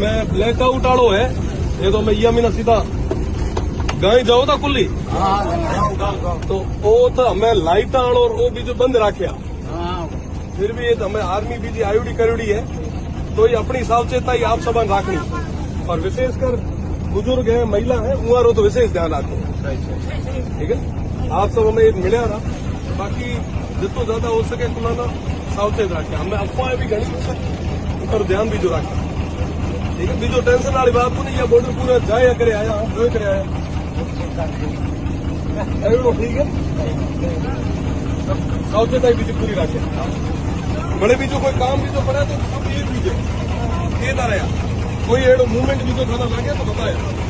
मैं ब्लैकआउट आड़ो है ये तो मैं ये महीना सीधा गाय जाओ था कुल्ली तो वो था हमें लाइट आड़ो और वो बीजो बंद राख्या फिर भी ये तो हमें आर्मी बीजी आयुडी करुड़ी है तो ये अपनी सावचेता ही आप सबन राखनी और विशेषकर बुजुर्ग है महिला है उहारो तो विशेष ध्यान रखो ठीक है आप सब हमें मिले ना बाकी जितो ज्यादा हो सके उतना सावचेत रखे हमें अफवाहें भी घनी पर ध्यान भी जो रखे ठीक है बीजो टेंशन वाली बात को नहीं या बॉर्डर पूरा जाया करे आया जो करे आया ठीक है सावचेता ही बीजी पूरी रखे बड़े बीजो कोई काम बीजो पड़ा तो सब ये बीजे ये ना रहा कोई एडो मूवमेंट बीजो थाना लगे तो बताया